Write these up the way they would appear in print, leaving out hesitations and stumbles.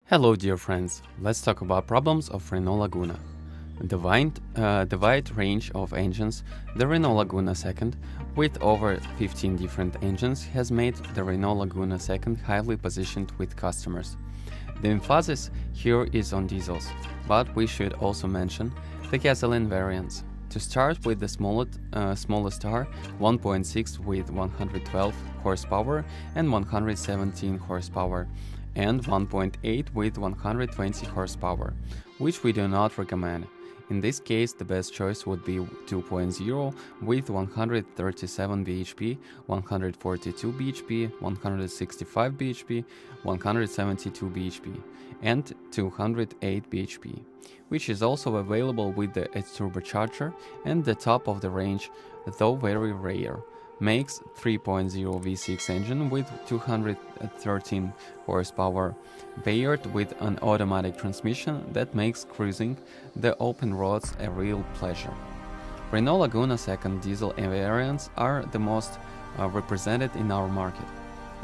Hello dear friends, let's talk about problems of Renault Laguna. The wide range of engines, the Renault Laguna 2nd, with over 15 different engines, has made the Renault Laguna 2nd highly positioned with customers. The emphasis here is on diesels, but we should also mention the gasoline variants. To start with the smallest are 1.6 with 112 horsepower and 117 horsepower, and 1.8 with 120 horsepower, which we do not recommend. In this case, the best choice would be 2.0 with 137 bhp, 142 bhp, 165 bhp, 172 bhp, and 208 bhp, which is also available with the turbocharger, and the top of the range, though very rare, makes 3.0 V6 engine with 213 horsepower, paired with an automatic transmission that makes cruising the open roads a real pleasure. Renault Laguna 2nd diesel variants are the most represented in our market.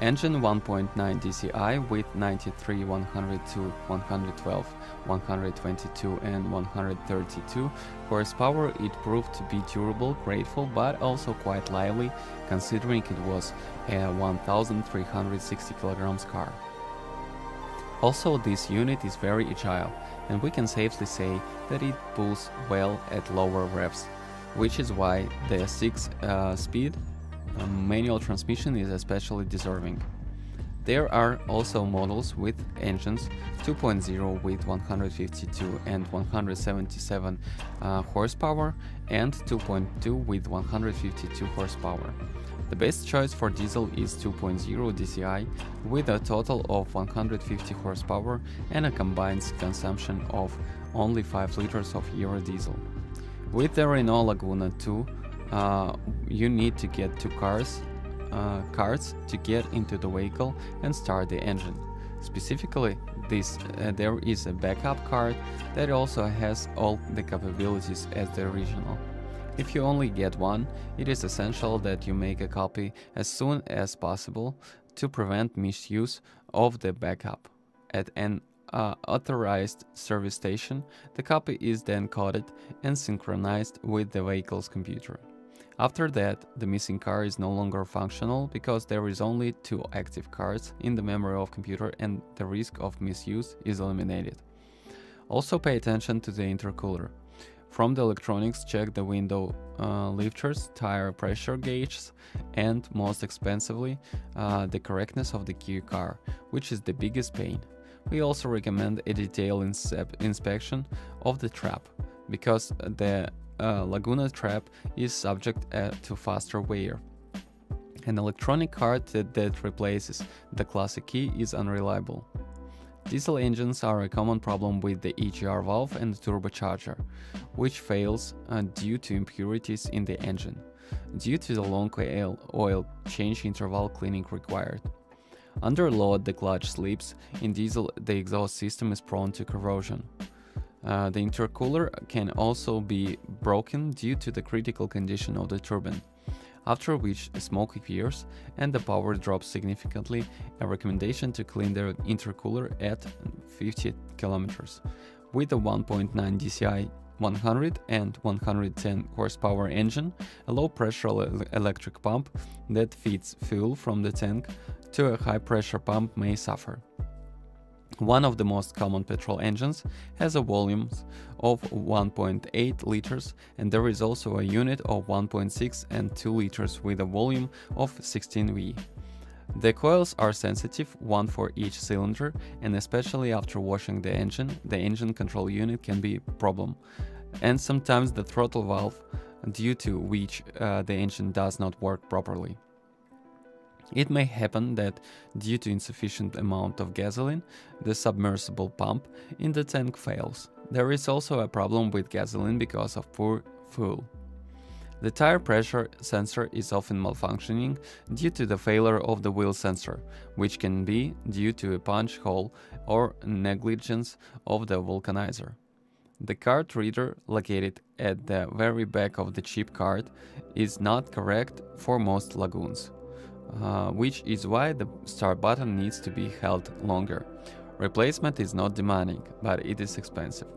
Engine 1.9 DCI with 93, 102, 112, 122 and 132 horsepower, it proved to be durable, grateful, but also quite lively, considering it was a 1360 kg car. Also, this unit is very agile, and we can safely say that it pulls well at lower revs, which is why the 6-speed manual transmission is especially deserving. There are also models with engines 2.0 with 152 and 177 horsepower and 2.2 with 152 horsepower. The best choice for diesel is 2.0 DCI with a total of 150 horsepower and a combined consumption of only 5 liters of Euro diesel. With the Renault Laguna 2, you need to get two cards to get into the vehicle and start the engine. Specifically, there is a backup card that also has all the capabilities as the original. If you only get one, it is essential that you make a copy as soon as possible to prevent misuse of the backup. At an authorized service station, the copy is then coded and synchronized with the vehicle's computer. After that, the missing card is no longer functional because there is only 2 active cards in the memory of computer and the risk of misuse is eliminated. Also pay attention to the intercooler. From the electronics, check the window lifters, tire pressure gauges, and most expensively, the correctness of the key car, which is the biggest pain. We also recommend a detailed inspection of the trap, because the Laguna trap is subject to faster wear. An electronic card that replaces the classic key is unreliable. Diesel engines are a common problem with the EGR valve and turbocharger, which fails due to impurities in the engine, due to the long oil change interval cleaning required. Under load, the clutch slips. In diesel, the exhaust system is prone to corrosion. The intercooler can also be broken due to the critical condition of the turbine, after which smoke appears and the power drops significantly. A recommendation to clean the intercooler at 50 km. With a 1.9 DCI 100 and 110 horsepower engine, a low-pressure electric pump that feeds fuel from the tank to a high-pressure pump may suffer. One of the most common petrol engines has a volume of 1.8 liters, and there is also a unit of 1.6 and 2 liters with a volume of 16 V. The coils are sensitive, one for each cylinder, and especially after washing the engine control unit can be a problem, and sometimes the throttle valve, due to which the engine does not work properly. It may happen that, due to insufficient amount of gasoline, the submersible pump in the tank fails. There is also a problem with gasoline because of poor fuel. The tire pressure sensor is often malfunctioning due to the failure of the wheel sensor, which can be due to a punch hole or negligence of the vulcanizer. The card reader located at the very back of the chip card is not correct for most Lagoons. Which is why the start button needs to be held longer. Replacement is not demanding, but it is expensive.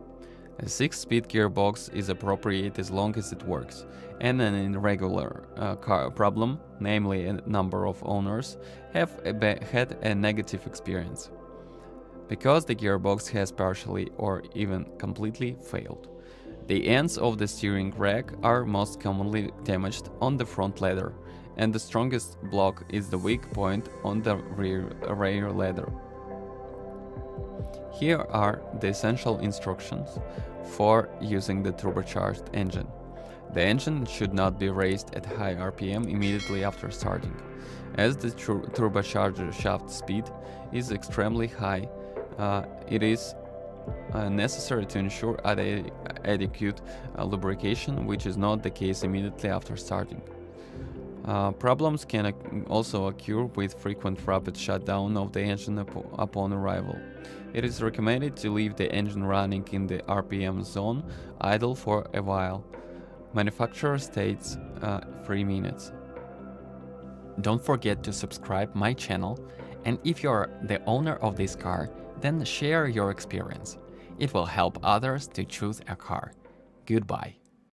A 6-speed gearbox is appropriate as long as it works, and an irregular car problem, namely a number of owners, have had a negative experience, because the gearbox has partially or even completely failed. The ends of the steering rack are most commonly damaged on the front ladder, and the strongest block is the weak point on the rear ladder. Here are the essential instructions for using the turbocharged engine. The engine should not be raised at high RPM immediately after starting, as the turbocharger shaft speed is extremely high. It is necessary to ensure adequate lubrication, which is not the case immediately after starting. Problems can also occur with frequent rapid shutdown of the engine upon arrival. It is recommended to leave the engine running in the RPM zone idle for a while. Manufacturer states 3 minutes. Don't forget to subscribe my channel, and if you're the owner of this car, then share your experience. It will help others to choose a car. Goodbye.